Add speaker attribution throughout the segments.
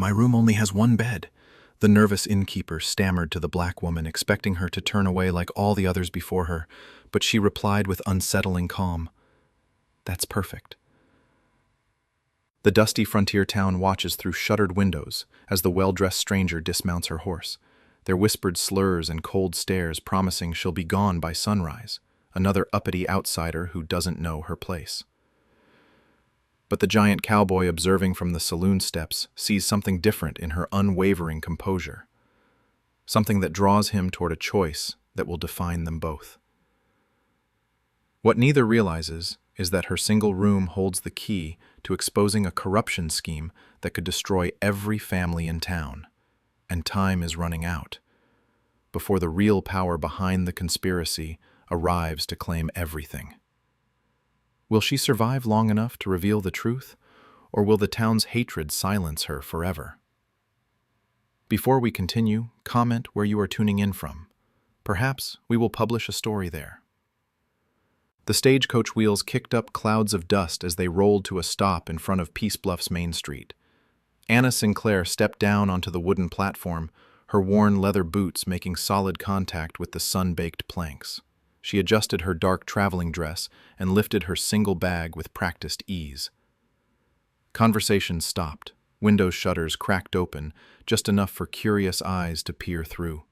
Speaker 1: My room only has one bed. The nervous innkeeper stammered to the black woman, expecting her to turn away like all the others before her, but she replied with unsettling calm, "That's perfect." The dusty frontier town watches through shuttered windows as the well-dressed stranger dismounts her horse, their whispered slurs and cold stares promising she'll be gone by sunrise, another uppity outsider who doesn't know her place. But the giant cowboy observing from the saloon steps sees something different in her unwavering composure, something that draws him toward a choice that will define them both. What neither realizes is that her single room holds the key to exposing a corruption scheme that could destroy every family in town, and time is running out before the real power behind the conspiracy arrives to claim everything. Will she survive long enough to reveal the truth, or will the town's hatred silence her forever? Before we continue, comment where you are tuning in from. Perhaps we will publish a story there. The stagecoach wheels kicked up clouds of dust as they rolled to a stop in front of Peace Bluff's Main Street. Anna Sinclair stepped down onto the wooden platform, her worn leather boots making solid contact with the sun-baked planks. She adjusted her dark traveling dress and lifted her single bag with practiced ease. Conversation stopped. Window shutters cracked open, just enough for curious eyes to peer through.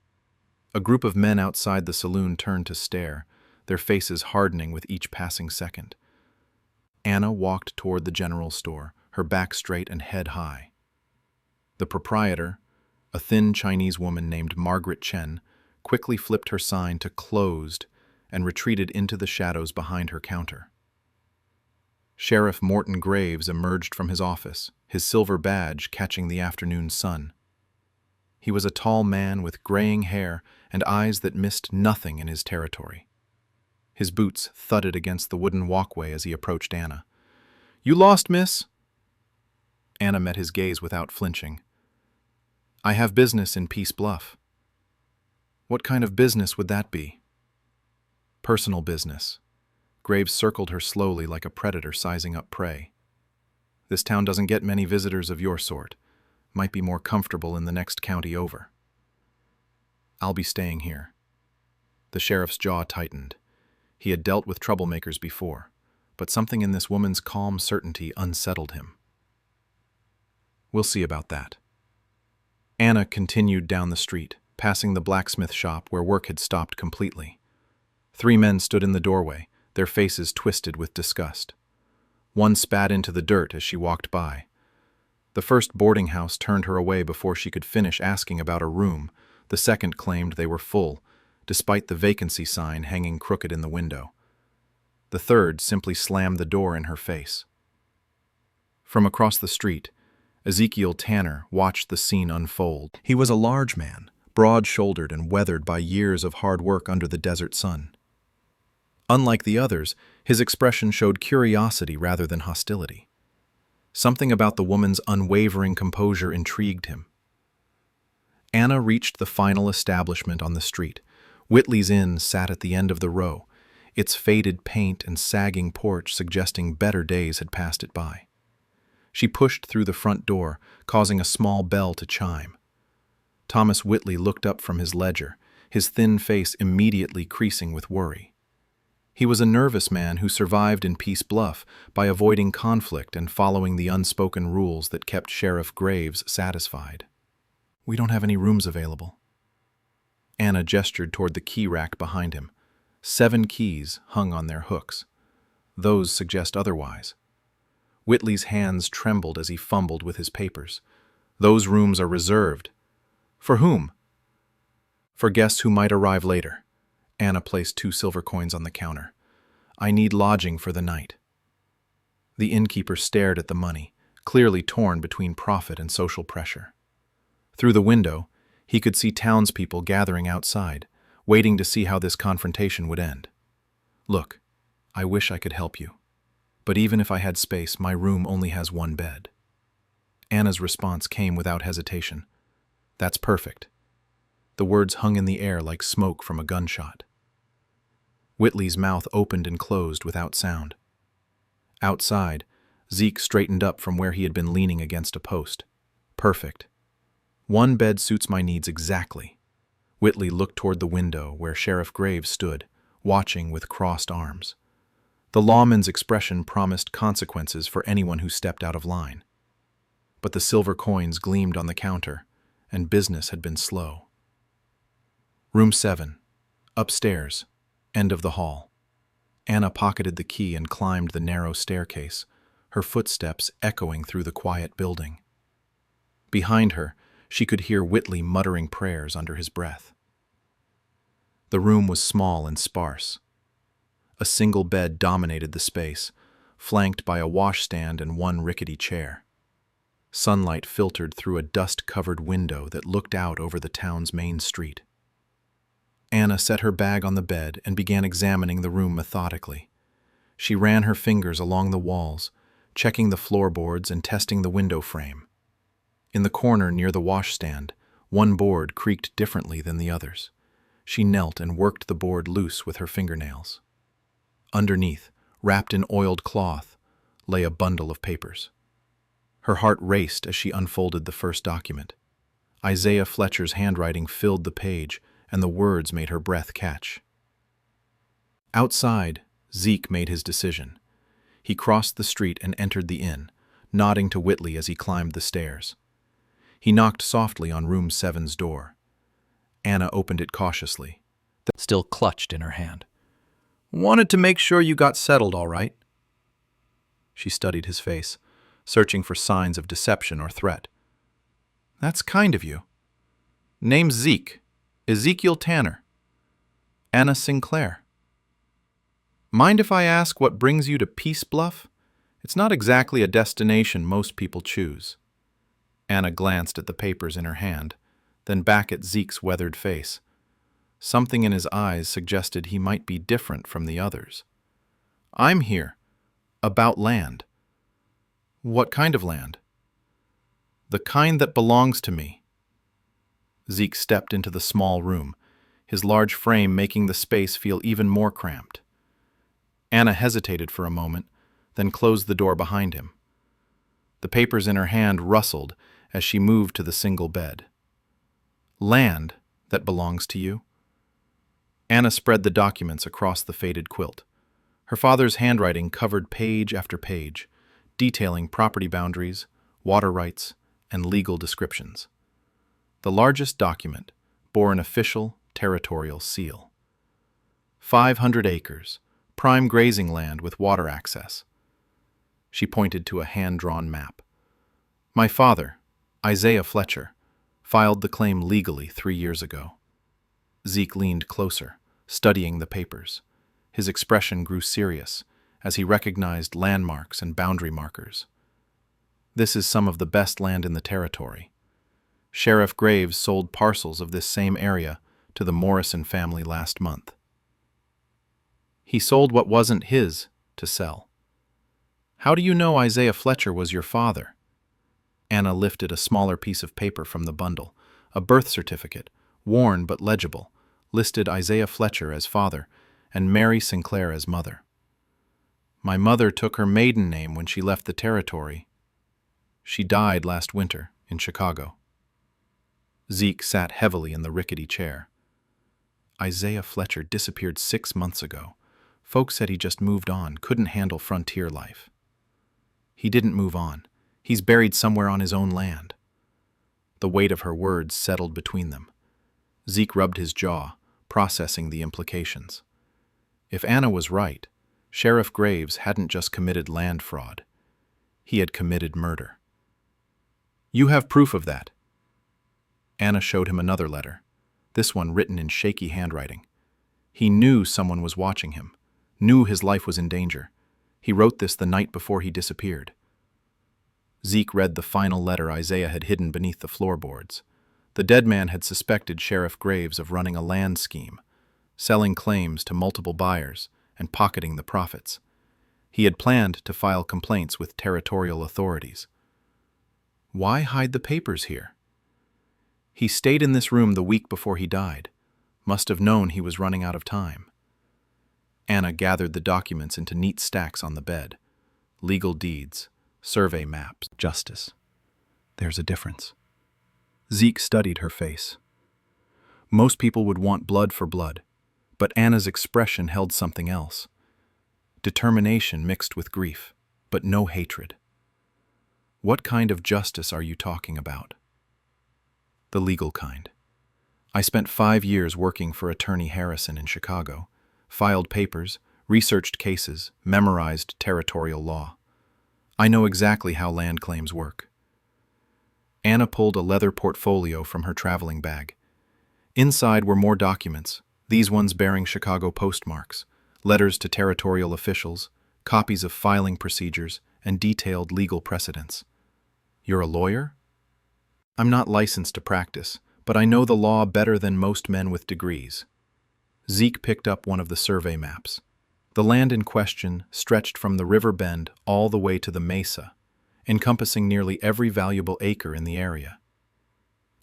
Speaker 1: A group of men outside the saloon turned to stare, their faces hardening with each passing second. Anna walked toward the general store, her back straight and head high. The proprietor, a thin Chinese woman named Margaret Chen, quickly flipped her sign to "closed" and retreated into the shadows behind her counter. Sheriff Morton Graves emerged from his office, his silver badge catching the afternoon sun. He was a tall man with graying hair and eyes that missed nothing in his territory. His boots thudded against the wooden walkway as he approached Anna. "You lost, miss?" Anna met his gaze without flinching. "I have business in Peace Bluff." "What kind of business would that be?" "Personal business." Graves circled her slowly like a predator sizing up prey. "This town doesn't get many visitors of your sort. Might be more comfortable in the next county over." "I'll be staying here." The sheriff's jaw tightened. He had dealt with troublemakers before, but something in this woman's calm certainty unsettled him. "We'll see about that." Anna continued down the street, passing the blacksmith shop where work had stopped completely. 3 men stood in the doorway, their faces twisted with disgust. One spat into the dirt as she walked by. The first boarding house turned her away before she could finish asking about a room. The second claimed they were full, despite the vacancy sign hanging crooked in the window. The third simply slammed the door in her face. From across the street, Ezekiel Tanner watched the scene unfold. He was a large man, broad-shouldered and weathered by years of hard work under the desert sun. Unlike the others, his expression showed curiosity rather than hostility. Something about the woman's unwavering composure intrigued him. Anna reached the final establishment on the street. Whitley's Inn sat at the end of the row, its faded paint and sagging porch suggesting better days had passed it by. She pushed through the front door, causing a small bell to chime. Thomas Whitley looked up from his ledger, his thin face immediately creasing with worry. He was a nervous man who survived in Peace Bluff by avoiding conflict and following the unspoken rules that kept Sheriff Graves satisfied. "We don't have any rooms available." Anna gestured toward the key rack behind him. 7 keys hung on their hooks. Those suggest otherwise. Whitley's hands trembled as he fumbled with his papers. "Those rooms are reserved." "For whom?" "For guests who might arrive later." Anna placed 2 silver coins on the counter. "I need lodging for the night." The innkeeper stared at the money, clearly torn between profit and social pressure. Through the window, he could see townspeople gathering outside, waiting to see how this confrontation would end. "Look, I wish I could help you. But even if I had space, my room only has 1 bed." Anna's response came without hesitation. "That's perfect." The words hung in the air like smoke from a gunshot. Whitley's mouth opened and closed without sound. Outside, Zeke straightened up from where he had been leaning against a post. Perfect. One bed suits my needs exactly. Whitley looked toward the window where Sheriff Graves stood, watching with crossed arms. The lawman's expression promised consequences for anyone who stepped out of line. But the silver coins gleamed on the counter, and business had been slow. Room 7. Upstairs. End of the hall. Anna pocketed the key and climbed the narrow staircase, her footsteps echoing through the quiet building. Behind her, she could hear Whitley muttering prayers under his breath. The room was small and sparse. A single bed dominated the space, flanked by a washstand and one rickety chair. Sunlight filtered through a dust-covered window that looked out over the town's main street. Anna set her bag on the bed and began examining the room methodically. She ran her fingers along the walls, checking the floorboards and testing the window frame. In the corner near the washstand, one board creaked differently than the others. She knelt and worked the board loose with her fingernails. Underneath, wrapped in oiled cloth, lay a bundle of papers. Her heart raced as she unfolded the first document. Isaiah Fletcher's handwriting filled the page, and the words made her breath catch. Outside, Zeke made his decision. He crossed the street and entered the inn, nodding to Whitley as he climbed the stairs. He knocked softly on room 7's door. Anna opened it cautiously, still clutched in her hand. "Wanted to make sure you got settled all right." She studied his face, searching for signs of deception or threat. "That's kind of you. Name's Zeke. Ezekiel Tanner. Anna Sinclair. Mind if I ask what brings you to Peace Bluff? It's not exactly a destination most people choose." Anna glanced at the papers in her hand, then back at Zeke's weathered face. Something in his eyes suggested he might be different from the others. "I'm here. About land." "What kind of land?" "The kind that belongs to me." Zeke stepped into the small room, his large frame making the space feel even more cramped. Anna hesitated for a moment, then closed the door behind him. The papers in her hand rustled as she moved to the single bed. "Land that belongs to you?" Anna spread the documents across the faded quilt. Her father's handwriting covered page after page, detailing property boundaries, water rights, and legal descriptions. The largest document bore an official territorial seal. 500 acres, prime grazing land with water access. She pointed to a hand-drawn map. "My father, Isaiah Fletcher, filed the claim legally 3 years ago." Zeke leaned closer, studying the papers. His expression grew serious as he recognized landmarks and boundary markers. "This is some of the best land in the territory. Sheriff Graves sold parcels of this same area to the Morrison family last month." "He sold what wasn't his to sell. How do you know Isaiah Fletcher was your father?" Anna lifted a smaller piece of paper from the bundle. A birth certificate, worn but legible, listed Isaiah Fletcher as father and Mary Sinclair as mother. "My mother took her maiden name when she left the territory. She died last winter in Chicago." Zeke sat heavily in the rickety chair. "Isaiah Fletcher disappeared 6 months ago. Folks said he just moved on, couldn't handle frontier life." "He didn't move on. He's buried somewhere on his own land." The weight of her words settled between them. Zeke rubbed his jaw, processing the implications. If Anna was right, Sheriff Graves hadn't just committed land fraud. He had committed murder. "You have proof of that." Anna showed him another letter, this one written in shaky handwriting. He knew someone was watching him, knew his life was in danger. He wrote this the night before he disappeared. Zeke read the final letter Isaiah had hidden beneath the floorboards. The dead man had suspected Sheriff Graves of running a land scheme, selling claims to multiple buyers and pocketing the profits. He had planned to file complaints with territorial authorities. Why hide the papers here? He stayed in this room the week before he died. Must have known he was running out of time. Anna gathered the documents into neat stacks on the bed. Legal deeds, survey maps, justice. There's a difference. Zeke studied her face. Most people would want blood for blood, but Anna's expression held something else. Determination mixed with grief, but no hatred. What kind of justice are you talking about? The legal kind. I spent 5 years working for Attorney Harrison in Chicago, filed papers, researched cases, memorized territorial law. I know exactly how land claims work. Anna pulled a leather portfolio from her traveling bag. Inside were more documents, these ones bearing Chicago postmarks, letters to territorial officials, copies of filing procedures, and detailed legal precedents. You're a lawyer? I'm not licensed to practice, but I know the law better than most men with degrees. Zeke picked up one of the survey maps. The land in question stretched from the river bend all the way to the mesa, encompassing nearly every valuable acre in the area.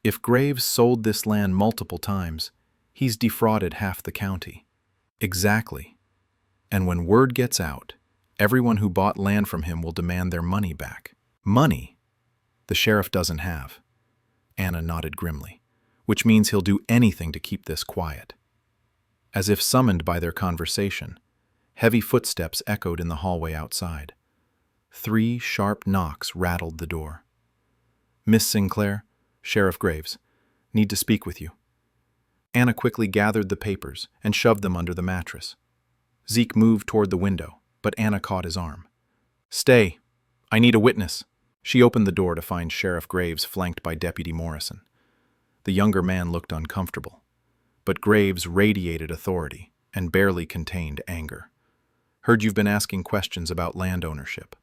Speaker 1: If Graves sold this land multiple times, he's defrauded half the county. Exactly. And when word gets out, everyone who bought land from him will demand their money back. Money the sheriff doesn't have. Anna nodded grimly, which means he'll do anything to keep this quiet. As if summoned by their conversation, heavy footsteps echoed in the hallway outside. 3 sharp knocks rattled the door. Miss Sinclair, Sheriff Graves, need to speak with you. Anna quickly gathered the papers and shoved them under the mattress. Zeke moved toward the window, but Anna caught his arm. Stay. I need a witness. She opened the door to find Sheriff Graves flanked by Deputy Morrison. The younger man looked uncomfortable, but Graves radiated authority and barely contained anger. Heard you've been asking questions about land ownership.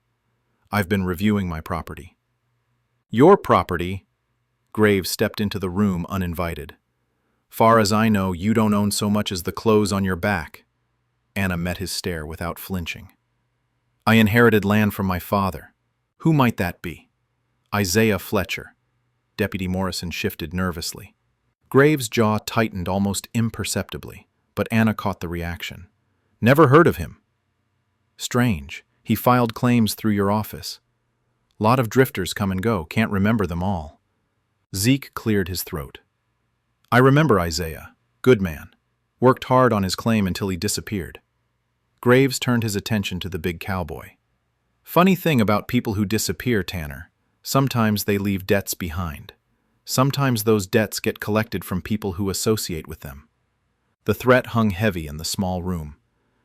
Speaker 1: I've been reviewing my property. Your property? Graves stepped into the room uninvited. Far as I know, you don't own so much as the clothes on your back. Anna met his stare without flinching. I inherited land from my father. Who might that be? Isaiah Fletcher. Deputy Morrison shifted nervously. Graves' jaw tightened almost imperceptibly, but Anna caught the reaction. Never heard of him. Strange. He filed claims through your office. Lot of drifters come and go, can't remember them all. Zeke cleared his throat. I remember Isaiah. Good man. Worked hard on his claim until he disappeared. Graves turned his attention to the big cowboy. Funny thing about people who disappear, Tanner. Sometimes they leave debts behind. Sometimes those debts get collected from people who associate with them. The threat hung heavy in the small room.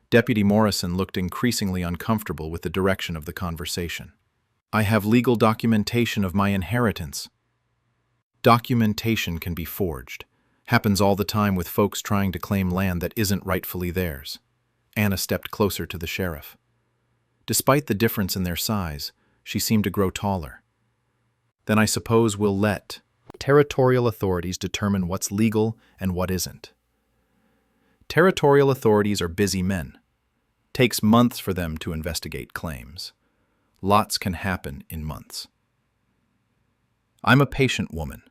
Speaker 1: Deputy Morrison looked increasingly uncomfortable with the direction of the conversation. I have legal documentation of my inheritance. Documentation can be forged. Happens all the time with folks trying to claim land that isn't rightfully theirs. Anna stepped closer to the sheriff. Despite the difference in their size, she seemed to grow taller. Then I suppose we'll let territorial authorities determine what's legal and what isn't. Territorial authorities are busy men. Takes months for them to investigate claims. Lots can happen in months. I'm a patient woman.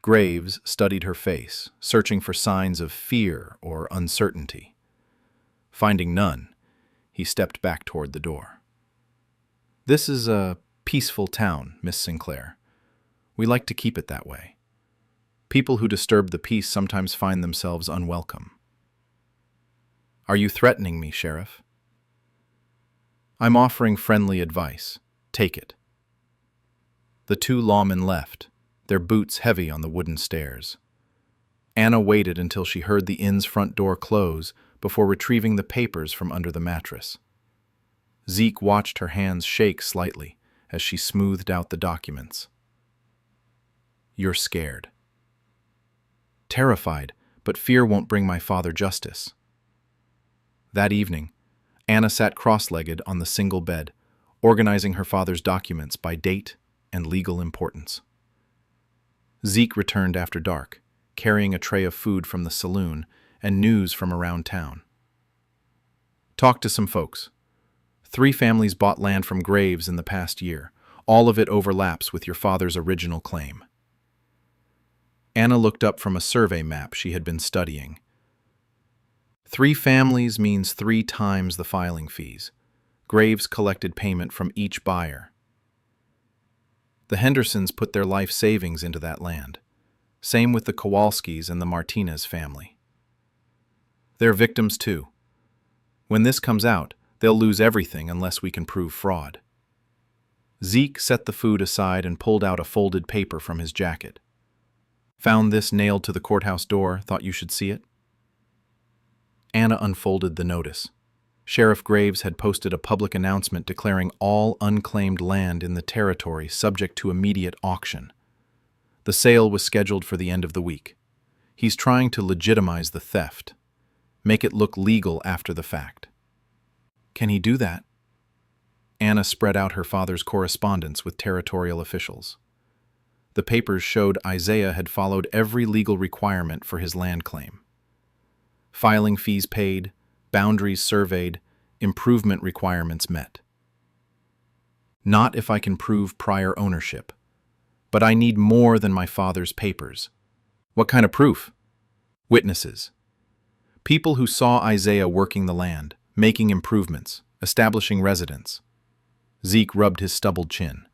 Speaker 1: Graves studied her face, searching for signs of fear or uncertainty. Finding none, he stepped back toward the door. This is a peaceful town, Miss Sinclair. We like to keep it that way. People who disturb the peace sometimes find themselves unwelcome. Are you threatening me, Sheriff? I'm offering friendly advice. Take it. The 2 lawmen left, their boots heavy on the wooden stairs. Anna waited until she heard the inn's front door close before retrieving the papers from under the mattress. Zeke watched her hands shake slightly as she smoothed out the documents. You're scared. Terrified, but fear won't bring my father justice. That evening, Anna sat cross-legged on the single bed, organizing her father's documents by date and legal importance. Zeke returned after dark, carrying a tray of food from the saloon and news from around town. Talked to some folks. 3 families bought land from Graves in the past year. All of it overlaps with your father's original claim. Anna looked up from a survey map she had been studying. 3 families means 3 times the filing fees. Graves collected payment from each buyer. The Hendersons put their life savings into that land. Same with the Kowalskis and the Martinez family. They're victims too. When this comes out, they'll lose everything unless we can prove fraud. Zeke set the food aside and pulled out a folded paper from his jacket. Found this nailed to the courthouse door, thought you should see it? Anna unfolded the notice. Sheriff Graves had posted a public announcement declaring all unclaimed land in the territory subject to immediate auction. The sale was scheduled for the end of the week. He's trying to legitimize the theft, make it look legal after the fact. Can he do that? Anna spread out her father's correspondence with territorial officials. The papers showed Isaiah had followed every legal requirement for his land claim. Filing fees paid, boundaries surveyed, improvement requirements met. Not if I can prove prior ownership. But I need more than my father's papers. What kind of proof? Witnesses. People who saw Isaiah working the land, making improvements, establishing residence. Zeke rubbed his stubbled chin.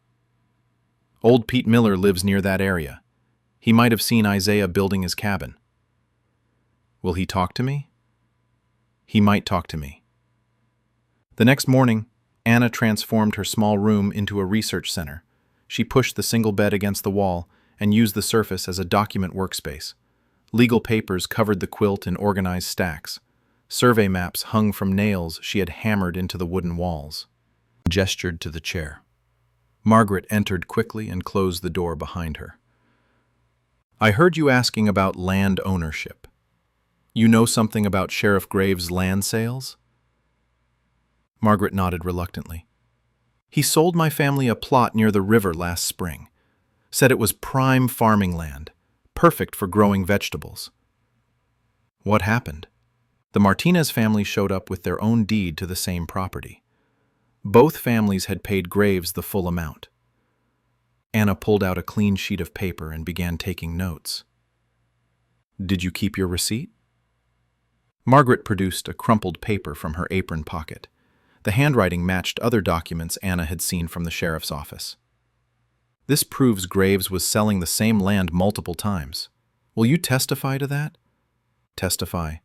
Speaker 1: Old Pete Miller lives near that area. He might have seen Isaiah building his cabin. Will he talk to me? He might talk to me. The next morning, Anna transformed her small room into a research center. She pushed the single bed against the wall and used the surface as a document workspace. Legal papers covered the quilt in organized stacks. Survey maps hung from nails she had hammered into the wooden walls. Gestured to the chair. Margaret entered quickly and closed the door behind her. I heard you asking about land ownership. You know something about Sheriff Graves' land sales? Margaret nodded reluctantly. He sold my family a plot near the river last spring. Said it was prime farming land, perfect for growing vegetables. What happened? The Martinez family showed up with their own deed to the same property. Both families had paid Graves the full amount. Anna pulled out a clean sheet of paper and began taking notes. Did you keep your receipt? Margaret produced a crumpled paper from her apron pocket. The handwriting matched other documents Anna had seen from the sheriff's office. This proves Graves was selling the same land multiple times. Will you testify to that? Testify.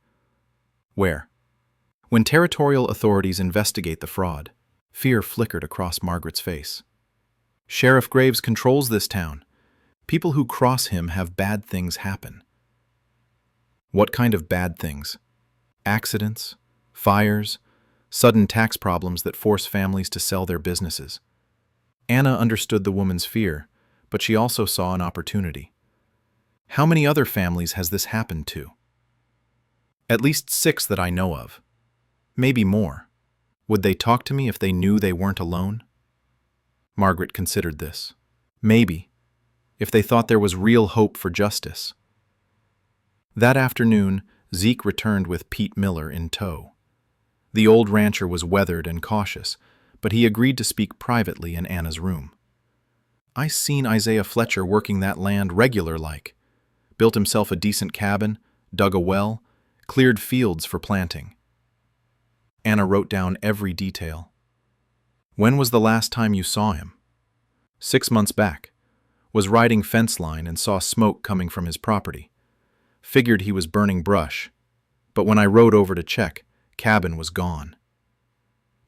Speaker 1: Where? When territorial authorities investigate the fraud, fear flickered across Margaret's face. Sheriff Graves controls this town. People who cross him have bad things happen. What kind of bad things? Accidents, fires, sudden tax problems that force families to sell their businesses. Anna understood the woman's fear, but she also saw an opportunity. How many other families has this happened to? At least 6 that I know of. Maybe more. Would they talk to me if they knew they weren't alone? Margaret considered this. Maybe, if they thought there was real hope for justice. That afternoon, Zeke returned with Pete Miller in tow. The old rancher was weathered and cautious, but he agreed to speak privately in Anna's room. I seen Isaiah Fletcher working that land regular-like. Built himself a decent cabin, dug a well, cleared fields for planting. Anna wrote down every detail. When was the last time you saw him? 6 months back. Was riding fence line and saw smoke coming from his property. Figured he was burning brush, but when I rode over to check, cabin was gone.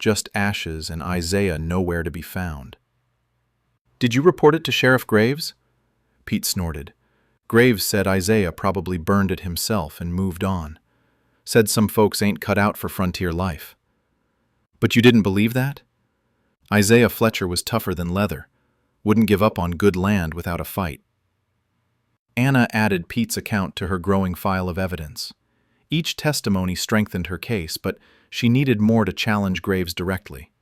Speaker 1: Just ashes and Isaiah nowhere to be found. Did you report it to Sheriff Graves? Pete snorted. Graves said Isaiah probably burned it himself and moved on. Said some folks ain't cut out for frontier life. But you didn't believe that? Isaiah Fletcher was tougher than leather. Wouldn't give up on good land without a fight. Anna added Pete's account to her growing file of evidence. Each testimony strengthened her case, but she needed more to challenge Graves directly.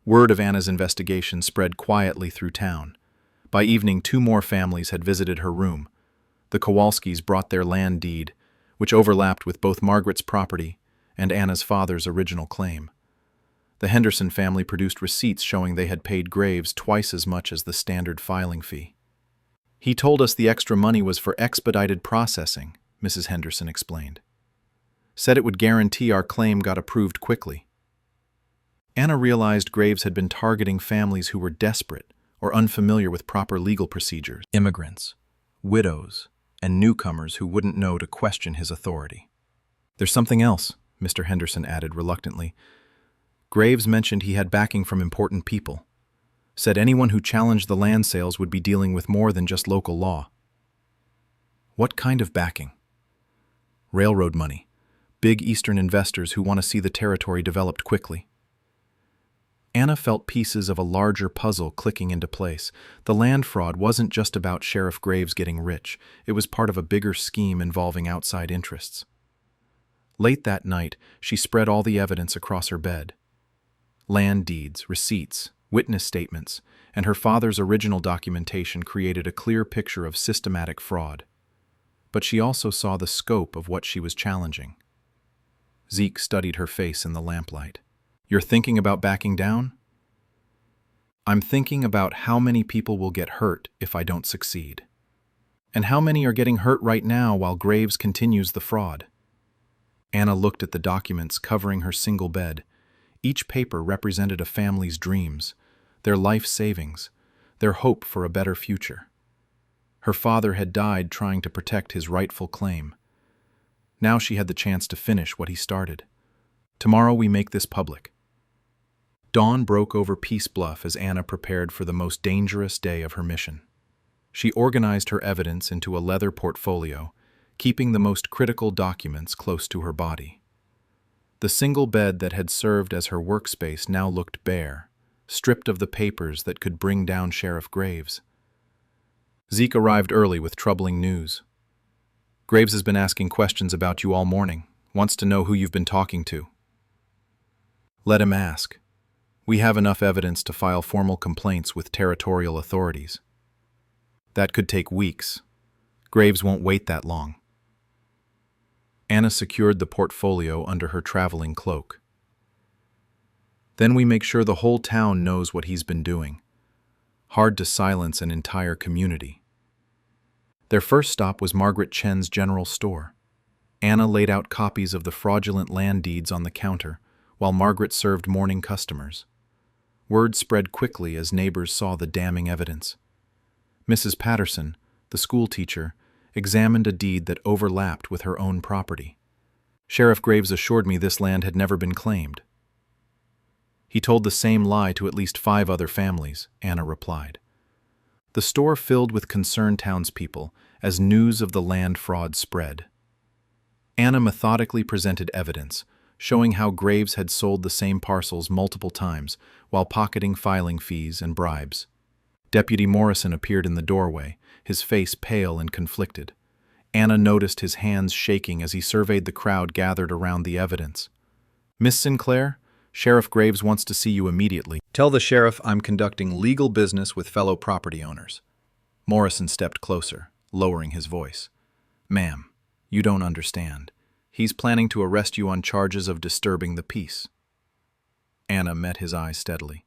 Speaker 1: Word of Anna's investigation spread quietly through town. By evening, 2 more families had visited her room. The Kowalskis brought their land deed, which overlapped with both Margaret's property and Anna's father's original claim. The Henderson family produced receipts showing they had paid Graves twice as much as the standard filing fee. He told us the extra money was for expedited processing, Mrs. Henderson explained. Said it would guarantee our claim got approved quickly. Anna realized Graves had been targeting families who were desperate or unfamiliar with proper legal procedures. Immigrants, widows, and newcomers who wouldn't know to question his authority. There's something else, Mr. Henderson added reluctantly. Graves mentioned he had backing from important people. Said anyone who challenged the land sales would be dealing with more than just local law. What kind of backing? Railroad money. Big Eastern investors who want to see the territory developed quickly. Anna felt pieces of a larger puzzle clicking into place. The land fraud wasn't just about Sheriff Graves getting rich. It was part of a bigger scheme involving outside interests. Late that night, she spread all the evidence across her bed. Land deeds, receipts, witness statements, and her father's original documentation created a clear picture of systematic fraud. But she also saw the scope of what she was challenging. Zeke studied her face in the lamplight. You're thinking about backing down? I'm thinking about how many people will get hurt if I don't succeed. And how many are getting hurt right now while Graves continues the fraud. Anna looked at the documents covering her single bed. Each paper represented a family's dreams, their life savings, their hope for a better future. Her father had died trying to protect his rightful claim. Now she had the chance to finish what he started. Tomorrow we make this public. Dawn broke over Peace Bluff as Anna prepared for the most dangerous day of her mission. She organized her evidence into a leather portfolio, keeping the most critical documents close to her body. The single bed that had served as her workspace now looked bare, stripped of the papers that could bring down Sheriff Graves. Zeke arrived early with troubling news. Graves has been asking questions about you all morning, wants to know who you've been talking to. Let him ask. We have enough evidence to file formal complaints with territorial authorities. That could take weeks. Graves won't wait that long. Anna secured the portfolio under her traveling cloak. Then we make sure the whole town knows what he's been doing. Hard to silence an entire community. Their first stop was Margaret Chen's general store. Anna laid out copies of the fraudulent land deeds on the counter, while Margaret served morning customers. Word spread quickly as neighbors saw the damning evidence. Mrs. Patterson, the school teacher, examined a deed that overlapped with her own property. Sheriff Graves assured me this land had never been claimed. He told the same lie to at least 5 other families, Anna replied. The store filled with concerned townspeople as news of the land fraud spread. Anna methodically presented evidence, showing how Graves had sold the same parcels multiple times while pocketing filing fees and bribes. Deputy Morrison appeared in the doorway, his face pale and conflicted. Anna noticed his hands shaking as he surveyed the crowd gathered around the evidence. Miss Sinclair, Sheriff Graves wants to see you immediately. Tell the sheriff I'm conducting legal business with fellow property owners. Morrison stepped closer, lowering his voice. Ma'am, you don't understand. He's planning to arrest you on charges of disturbing the peace. Anna met his eyes steadily.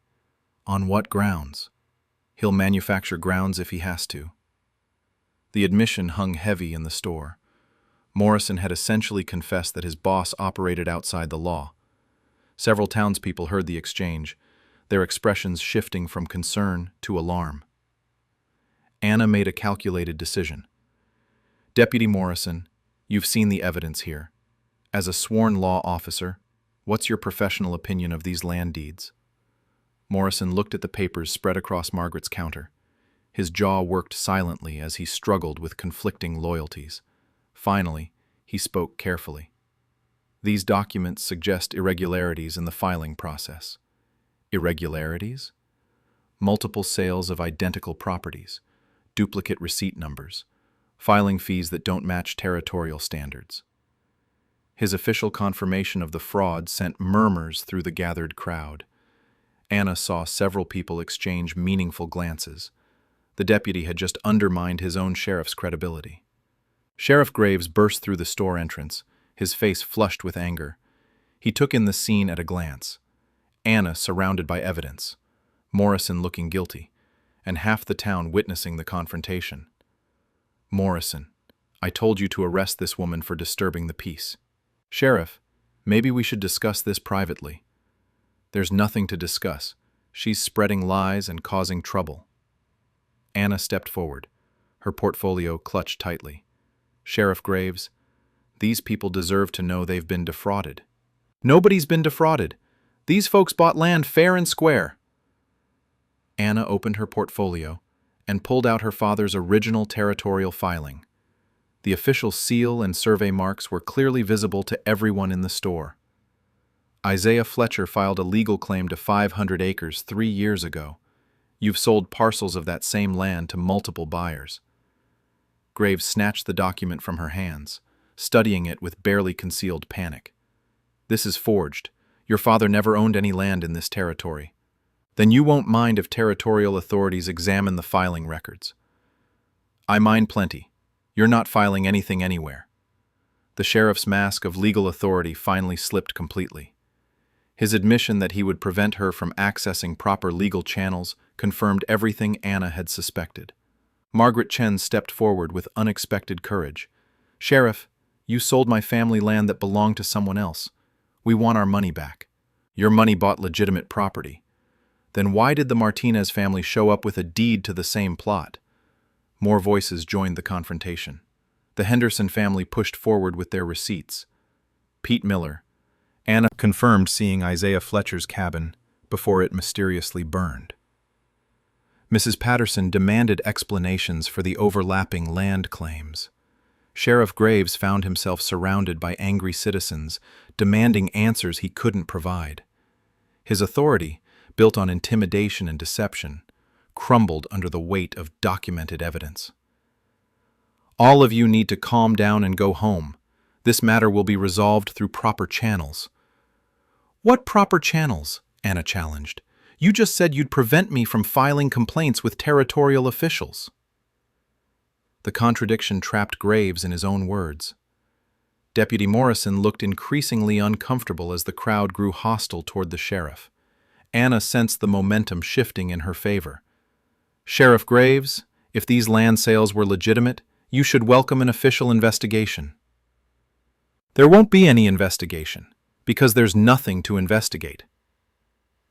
Speaker 1: On what grounds? He'll manufacture grounds if he has to. The admission hung heavy in the store. Morrison had essentially confessed that his boss operated outside the law. Several townspeople heard the exchange, their expressions shifting from concern to alarm. Anna made a calculated decision. Deputy Morrison, you've seen the evidence here. As a sworn law officer, what's your professional opinion of these land deeds? Morrison looked at the papers spread across Margaret's counter. His jaw worked silently as he struggled with conflicting loyalties. Finally, he spoke carefully. These documents suggest irregularities in the filing process. Irregularities? Multiple sales of identical properties, duplicate receipt numbers, filing fees that don't match territorial standards. His official confirmation of the fraud sent murmurs through the gathered crowd. Anna saw several people exchange meaningful glances. The deputy had just undermined his own sheriff's credibility. Sheriff Graves burst through the store entrance, his face flushed with anger. He took in the scene at a glance. Anna surrounded by evidence, Morrison looking guilty, and half the town witnessing the confrontation. Morrison, I told you to arrest this woman for disturbing the peace. Sheriff, maybe we should discuss this privately. There's nothing to discuss. She's spreading lies and causing trouble. Anna stepped forward, her portfolio clutched tightly. Sheriff Graves, these people deserve to know they've been defrauded. Nobody's been defrauded. These folks bought land fair and square. Anna opened her portfolio and pulled out her father's original territorial filing. The official seal and survey marks were clearly visible to everyone in the store. Isaiah Fletcher filed a legal claim to 500 acres 3 years ago. You've sold parcels of that same land to multiple buyers. Graves snatched the document from her hands, studying it with barely concealed panic. This is forged. Your father never owned any land in this territory. Then you won't mind if territorial authorities examine the filing records. I mind plenty. You're not filing anything anywhere. The sheriff's mask of legal authority finally slipped completely. His admission that he would prevent her from accessing proper legal channels confirmed everything Anna had suspected. Margaret Chen stepped forward with unexpected courage. Sheriff, you sold my family land that belonged to someone else. We want our money back. Your money bought legitimate property. Then why did the Martinez family show up with a deed to the same plot? More voices joined the confrontation. The Henderson family pushed forward with their receipts. Pete Miller. Anna confirmed seeing Isaiah Fletcher's cabin before it mysteriously burned. Mrs. Patterson demanded explanations for the overlapping land claims. Sheriff Graves found himself surrounded by angry citizens, demanding answers he couldn't provide. His authority, built on intimidation and deception, crumbled under the weight of documented evidence. All of you need to calm down and go home. This matter will be resolved through proper channels. What proper channels? Anna challenged. You just said you'd prevent me from filing complaints with territorial officials. The contradiction trapped Graves in his own words. Deputy Morrison looked increasingly uncomfortable as the crowd grew hostile toward the sheriff. Anna sensed the momentum shifting in her favor. Sheriff Graves, if these land sales were legitimate, you should welcome an official investigation. There won't be any investigation, because there's nothing to investigate.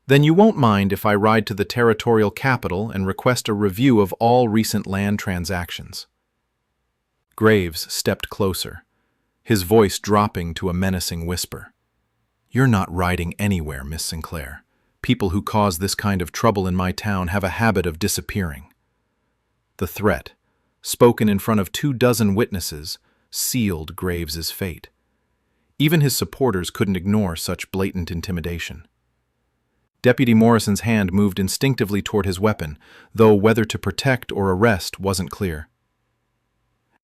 Speaker 1: Then you won't mind if I ride to the territorial capital and request a review of all recent land transactions. Graves stepped closer, his voice dropping to a menacing whisper. You're not riding anywhere, Miss Sinclair. People who cause this kind of trouble in my town have a habit of disappearing. The threat, spoken in front of 24 witnesses, sealed Graves's fate. Even his supporters couldn't ignore such blatant intimidation. Deputy Morrison's hand moved instinctively toward his weapon, though whether to protect or arrest wasn't clear.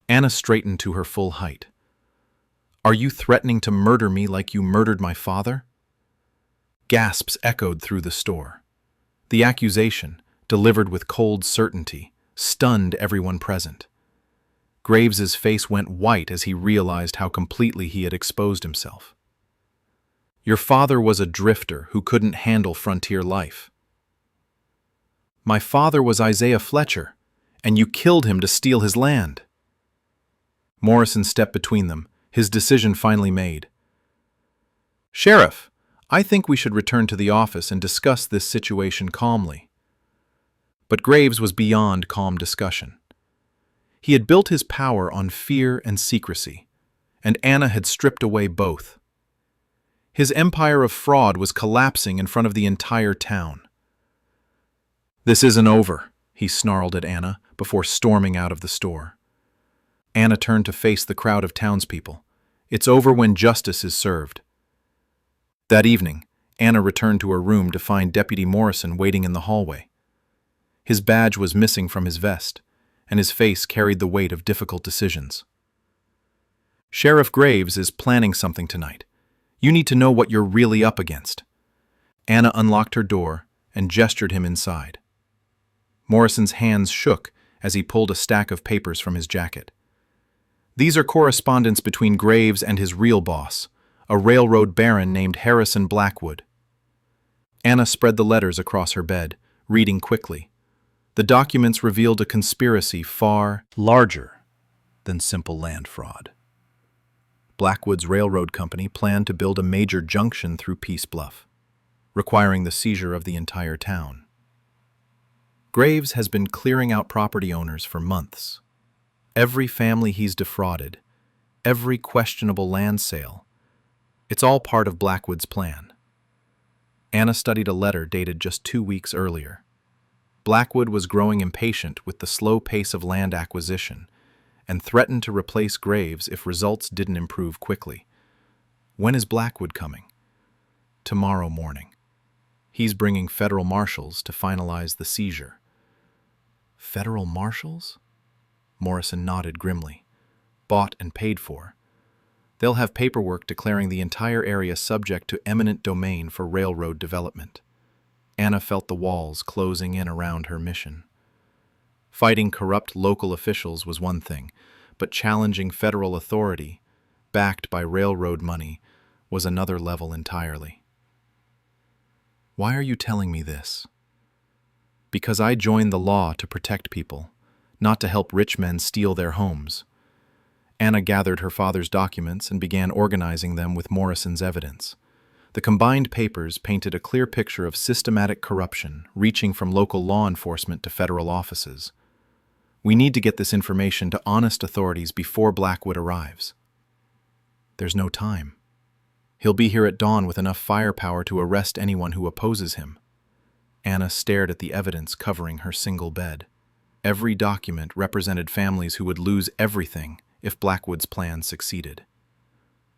Speaker 1: Anna straightened to her full height. Are you threatening to murder me like you murdered my father? Gasps echoed through the store. The accusation, delivered with cold certainty, stunned everyone present. Graves's face went white as he realized how completely he had exposed himself. Your father was a drifter who couldn't handle frontier life. My father was Isaiah Fletcher, and you killed him to steal his land. Morrison stepped between them, his decision finally made. Sheriff, I think we should return to the office and discuss this situation calmly. But Graves was beyond calm discussion. He had built his power on fear and secrecy, and Anna had stripped away both. His empire of fraud was collapsing in front of the entire town. This isn't over, he snarled at Anna before storming out of the store. Anna turned to face the crowd of townspeople. It's over when justice is served. That evening, Anna returned to her room to find Deputy Morrison waiting in the hallway. His badge was missing from his vest, and his face carried the weight of difficult decisions. Sheriff Graves is planning something tonight. You need to know what you're really up against. Anna unlocked her door and gestured him inside. Morrison's hands shook as he pulled a stack of papers from his jacket. These are correspondence between Graves and his real boss, a railroad baron named Harrison Blackwood. Anna spread the letters across her bed, reading quickly. The documents revealed a conspiracy far larger than simple land fraud. Blackwood's railroad company planned to build a major junction through Peace Bluff, requiring the seizure of the entire town. Graves has been clearing out property owners for months. Every family he's defrauded, every questionable land sale, it's all part of Blackwood's plan. Anna studied a letter dated just 2 weeks earlier. Blackwood was growing impatient with the slow pace of land acquisition and threatened to replace Graves if results didn't improve quickly. When is Blackwood coming? Tomorrow morning. He's bringing federal marshals to finalize the seizure. Federal marshals? Morrison nodded grimly. Bought and paid for. They'll have paperwork declaring the entire area subject to eminent domain for railroad development. Anna felt the walls closing in around her mission. Fighting corrupt local officials was one thing, but challenging federal authority, backed by railroad money, was another level entirely. Why are you telling me this? Because I joined the law to protect people, not to help rich men steal their homes. Anna gathered her father's documents and began organizing them with Morrison's evidence. The combined papers painted a clear picture of systematic corruption reaching from local law enforcement to federal offices. We need to get this information to honest authorities before Blackwood arrives. There's no time. He'll be here at dawn with enough firepower to arrest anyone who opposes him. Anna stared at the evidence covering her single bed. Every document represented families who would lose everything if Blackwood's plan succeeded.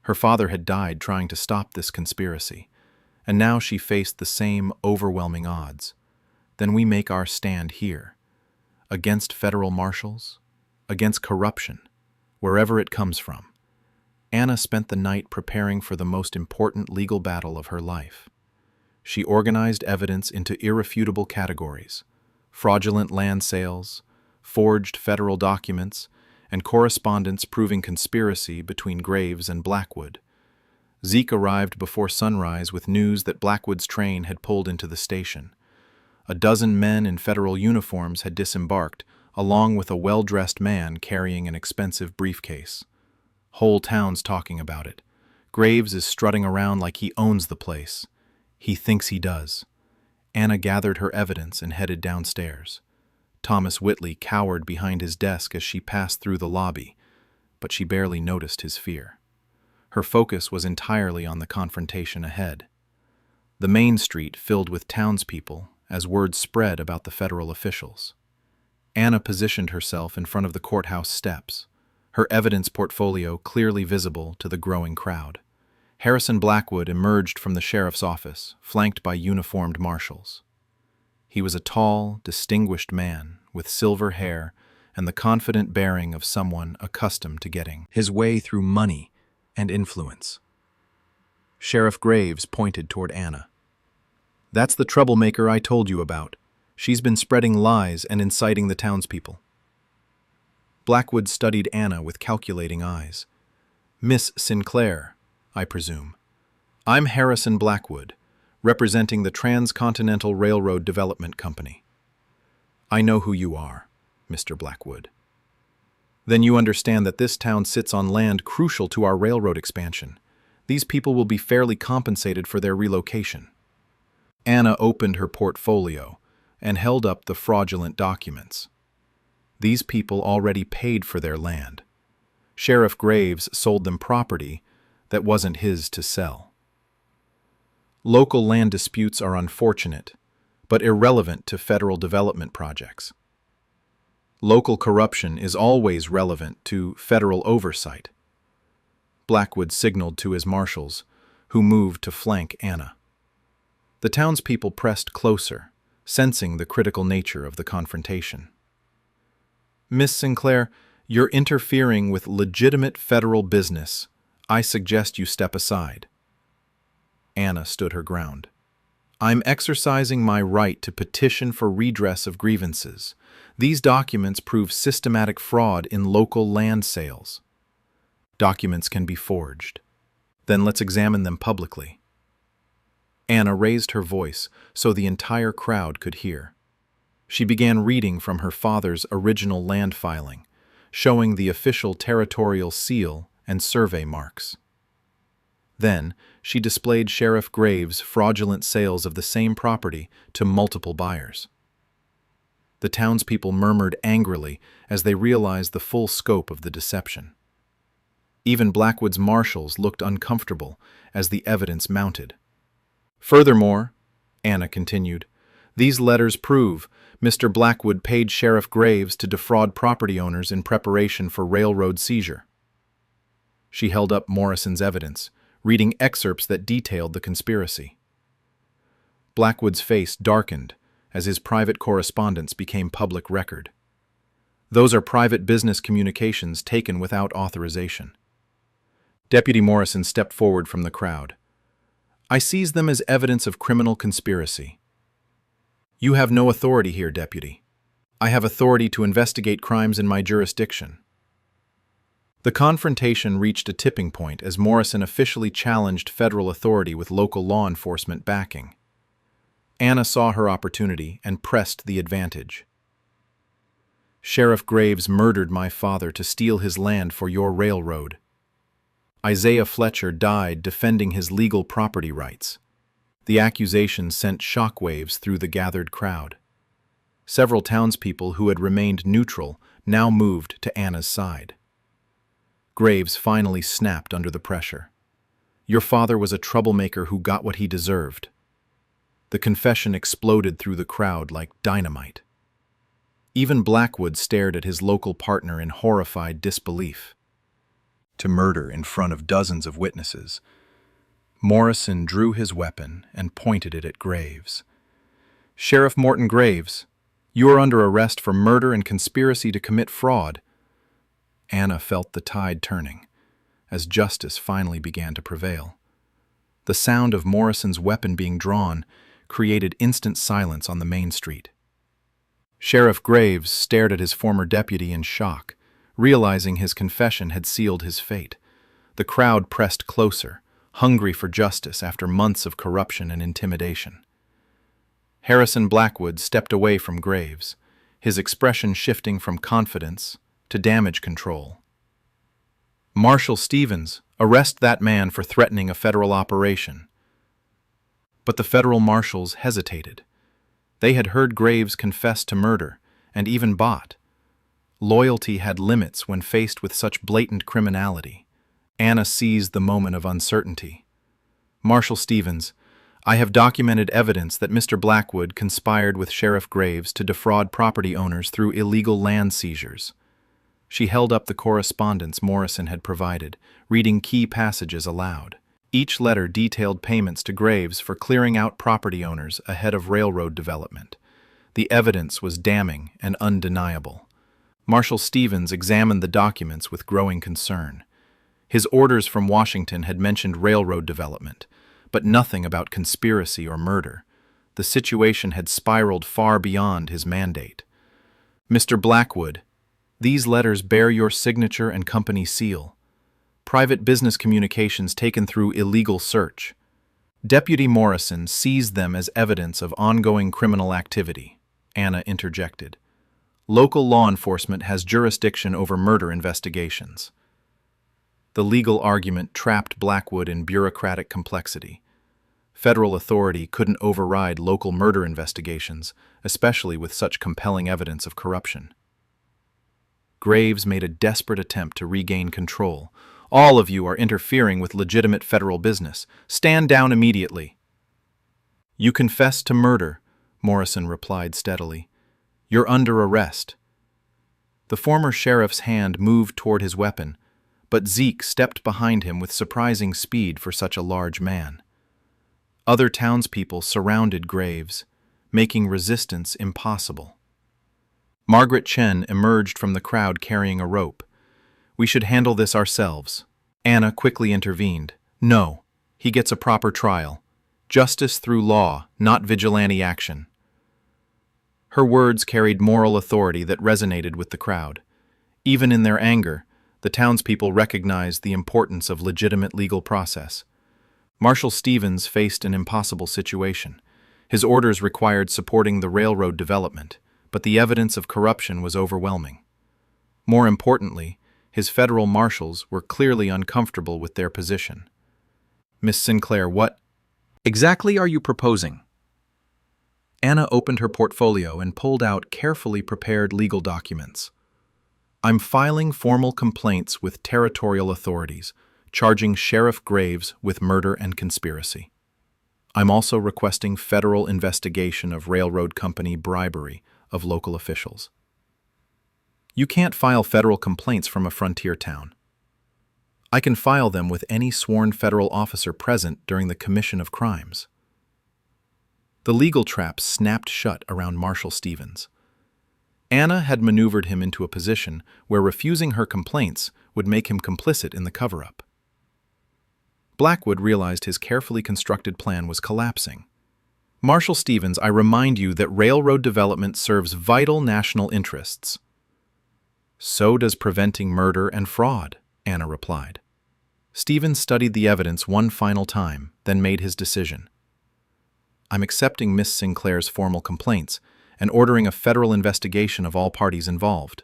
Speaker 1: Her father had died trying to stop this conspiracy, and now she faced the same overwhelming odds. Then we make our stand here, against federal marshals, against corruption, wherever it comes from. Anna spent the night preparing for the most important legal battle of her life. She organized evidence into irrefutable categories: fraudulent land sales, forged federal documents, and correspondence proving conspiracy between Graves and Blackwood. Zeke arrived before sunrise with news that Blackwood's train had pulled into the station. A dozen men in federal uniforms had disembarked, along with a well-dressed man carrying an expensive briefcase. Whole town's talking about it. Graves is strutting around like he owns the place. He thinks he does. Anna gathered her evidence and headed downstairs. Thomas Whitley cowered behind his desk as she passed through the lobby, but she barely noticed his fear. Her focus was entirely on the confrontation ahead. The main street filled with townspeople as word spread about the federal officials. Anna positioned herself in front of the courthouse steps, her evidence portfolio clearly visible to the growing crowd. Harrison Blackwood emerged from the sheriff's office, flanked by uniformed marshals. He was a tall, distinguished man with silver hair and the confident bearing of someone accustomed to getting his way through money and influence. Sheriff Graves pointed toward Anna. "That's the troublemaker I told you about. She's been spreading lies and inciting the townspeople." Blackwood studied Anna with calculating eyes. "Miss Sinclair, I presume. I'm Harrison Blackwood, representing the Transcontinental Railroad Development Company." "I know who you are, Mr. Blackwood." "Then you understand that this town sits on land crucial to our railroad expansion. These people will be fairly compensated for their relocation." Anna opened her portfolio and held up the fraudulent documents. These people already paid for their land. Sheriff Graves sold them property that wasn't his to sell. Local land disputes are unfortunate, but irrelevant to federal development projects. Local corruption is always relevant to federal oversight. Blackwood signaled to his marshals, who moved to flank Anna. The townspeople pressed closer, sensing the critical nature of the confrontation. "Miss Sinclair, you're interfering with legitimate federal business. I suggest you step aside." Anna stood her ground. "I'm exercising my right to petition for redress of grievances. These documents prove systematic fraud in local land sales." "Documents can be forged. Then let's examine them publicly." Anna raised her voice so the entire crowd could hear. She began reading from her father's original land filing, showing the official territorial seal and survey marks. Then, she displayed Sheriff Graves' fraudulent sales of the same property to multiple buyers. The townspeople murmured angrily as they realized the full scope of the deception. Even Blackwood's marshals looked uncomfortable as the evidence mounted. Furthermore, Anna continued, these letters prove Mr. Blackwood paid Sheriff Graves to defraud property owners in preparation for railroad seizure. She held up Morrison's evidence, reading excerpts that detailed the conspiracy. Blackwood's face darkened as his private correspondence became public record. Those are private business communications taken without authorization. Deputy Morrison stepped forward from the crowd. I seize them as evidence of criminal conspiracy. You have no authority here, Deputy. I have authority to investigate crimes in my jurisdiction. The confrontation reached a tipping point as Morrison officially challenged federal authority with local law enforcement backing. Anna saw her opportunity and pressed the advantage. Sheriff Graves murdered my father to steal his land for your railroad. Isaiah Fletcher died defending his legal property rights. The accusation sent shockwaves through the gathered crowd. Several townspeople who had remained neutral now moved to Anna's side. Graves finally snapped under the pressure. Your father was a troublemaker who got what he deserved. The confession exploded through the crowd like dynamite. Even Blackwood stared at his local partner in horrified disbelief. To murder in front of dozens of witnesses, Morrison drew his weapon and pointed it at Graves. Sheriff Morton Graves, you are under arrest for murder and conspiracy to commit fraud. Anna felt the tide turning, as justice finally began to prevail. The sound of Morrison's weapon being drawn created instant silence on the main street. Sheriff Graves stared at his former deputy in shock, realizing his confession had sealed his fate. The crowd pressed closer, hungry for justice after months of corruption and intimidation. Harrison Blackwood stepped away from Graves, his expression shifting from confidence to damage control. Marshal Stevens, arrest that man for threatening a federal operation. But the federal marshals hesitated. They had heard Graves confess to murder, and even bought. Loyalty had limits when faced with such blatant criminality. Anna seized the moment of uncertainty. Marshal Stevens, I have documented evidence that Mr. Blackwood conspired with Sheriff Graves to defraud property owners through illegal land seizures. She held up the correspondence Morrison had provided, reading key passages aloud. Each letter detailed payments to Graves for clearing out property owners ahead of railroad development. The evidence was damning and undeniable. Marshal Stevens examined the documents with growing concern. His orders from Washington had mentioned railroad development, but nothing about conspiracy or murder. The situation had spiraled far beyond his mandate. Mr. Blackwood, these letters bear your signature and company seal. Private business communications taken through illegal search. Deputy Morrison seized them as evidence of ongoing criminal activity. Anna interjected. Local law enforcement has jurisdiction over murder investigations. The legal argument trapped Blackwood in bureaucratic complexity. Federal authority couldn't override local murder investigations, especially with such compelling evidence of corruption. Graves made a desperate attempt to regain control. All of you are interfering with legitimate federal business. Stand down immediately. You confess to murder, Morrison replied steadily. You're under arrest. The former sheriff's hand moved toward his weapon, but Zeke stepped behind him with surprising speed for such a large man. Other townspeople surrounded Graves, making resistance impossible. Margaret Chen emerged from the crowd carrying a rope. We should handle this ourselves. Anna quickly intervened. No, he gets a proper trial. Justice through law, not vigilante action. Her words carried moral authority that resonated with the crowd. Even in their anger, the townspeople recognized the importance of legitimate legal process. Marshal Stevens faced an impossible situation. His orders required supporting the railroad development, but the evidence of corruption was overwhelming. More importantly, his federal marshals were clearly uncomfortable with their position. Miss Sinclair, what exactly are you proposing? Anna opened her portfolio and pulled out carefully prepared legal documents. I'm filing formal complaints with territorial authorities, charging Sheriff Graves with murder and conspiracy. I'm also requesting federal investigation of railroad company bribery of local officials. You can't file federal complaints from a frontier town. I can file them with any sworn federal officer present during the commission of crimes. The legal trap snapped shut around Marshal Stevens. Anna had maneuvered him into a position where refusing her complaints would make him complicit in the cover-up. Blackwood realized his carefully constructed plan was collapsing. Marshal Stevens, I remind you that railroad development serves vital national interests. So does preventing murder and fraud, Anna replied. Stevens studied the evidence one final time, then made his decision. I'm accepting Miss Sinclair's formal complaints and ordering a federal investigation of all parties involved.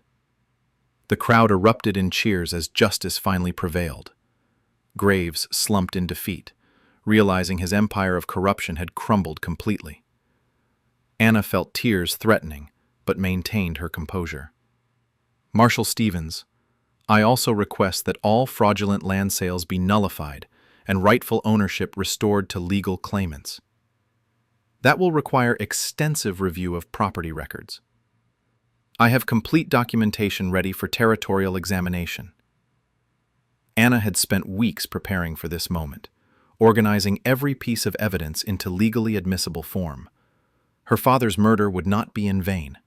Speaker 1: The crowd erupted in cheers as justice finally prevailed. Graves slumped in defeat, realizing his empire of corruption had crumbled completely. Anna felt tears threatening, but maintained her composure. Marshal Stevens, I also request that all fraudulent land sales be nullified and rightful ownership restored to legal claimants. That will require extensive review of property records. I have complete documentation ready for territorial examination. Anna had spent weeks preparing for this moment, organizing every piece of evidence into legally admissible form. Her father's murder would not be in vain.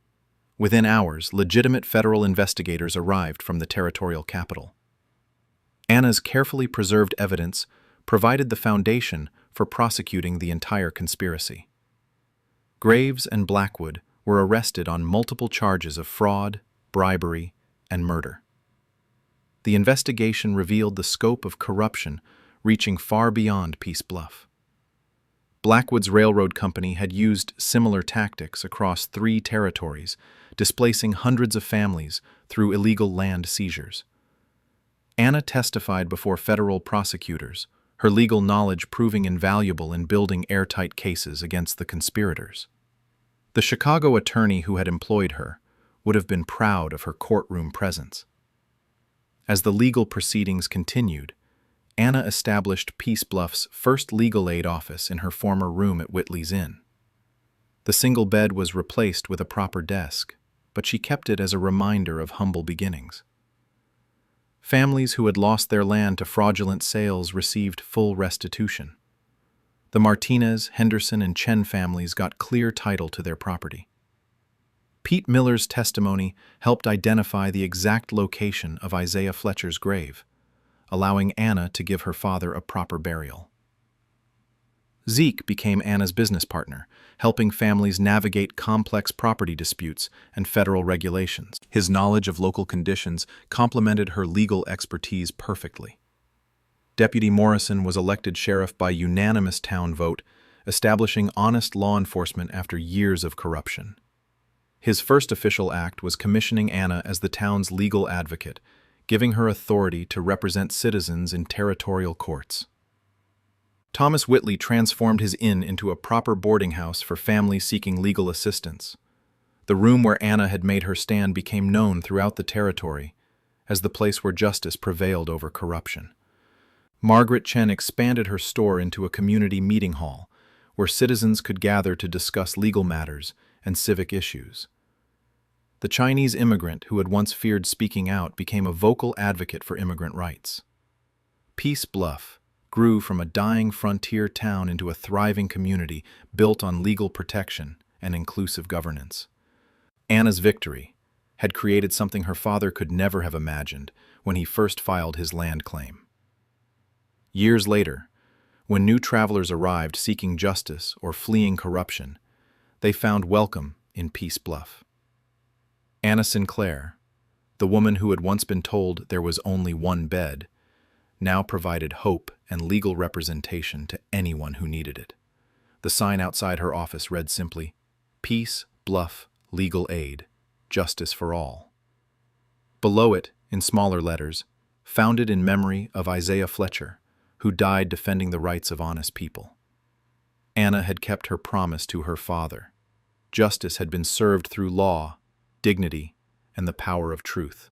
Speaker 1: Within hours, legitimate federal investigators arrived from the territorial capital. Anna's carefully preserved evidence provided the foundation for prosecuting the entire conspiracy. Graves and Blackwood were arrested on multiple charges of fraud, bribery, and murder. The investigation revealed the scope of corruption reaching far beyond Peace Bluff. Blackwood's railroad company had used similar tactics across 3 territories, displacing hundreds of families through illegal land seizures. Anna testified before federal prosecutors, her legal knowledge proving invaluable in building airtight cases against the conspirators. The Chicago attorney who had employed her would have been proud of her courtroom presence. As the legal proceedings continued, Anna established Peace Bluff's first legal aid office in her former room at Whitley's Inn. The single bed was replaced with a proper desk, but she kept it as a reminder of humble beginnings. Families who had lost their land to fraudulent sales received full restitution. The Martinez, Henderson, and Chen families got clear title to their property. Pete Miller's testimony helped identify the exact location of Isaiah Fletcher's grave, allowing Anna to give her father a proper burial. Zeke became Anna's business partner, helping families navigate complex property disputes and federal regulations. His knowledge of local conditions complemented her legal expertise perfectly. Deputy Morrison was elected sheriff by unanimous town vote, establishing honest law enforcement after years of corruption. His first official act was commissioning Anna as the town's legal advocate, giving her authority to represent citizens in territorial courts. Thomas Whitley transformed his inn into a proper boarding house for families seeking legal assistance. The room where Anna had made her stand became known throughout the territory as the place where justice prevailed over corruption. Margaret Chen expanded her store into a community meeting hall where citizens could gather to discuss legal matters and civic issues. The Chinese immigrant who had once feared speaking out became a vocal advocate for immigrant rights. Peace Bluff grew from a dying frontier town into a thriving community built on legal protection and inclusive governance. Anna's victory had created something her father could never have imagined when he first filed his land claim. Years later, when new travelers arrived seeking justice or fleeing corruption, they found welcome in Peace Bluff. Anna Sinclair, the woman who had once been told there was only one bed, now provided hope and legal representation to anyone who needed it. The sign outside her office read simply, Peace Bluff Legal Aid, Justice for All. Below it, in smaller letters, founded in memory of Isaiah Fletcher, who died defending the rights of honest people. Anna had kept her promise to her father. Justice had been served through law, dignity, and the power of truth.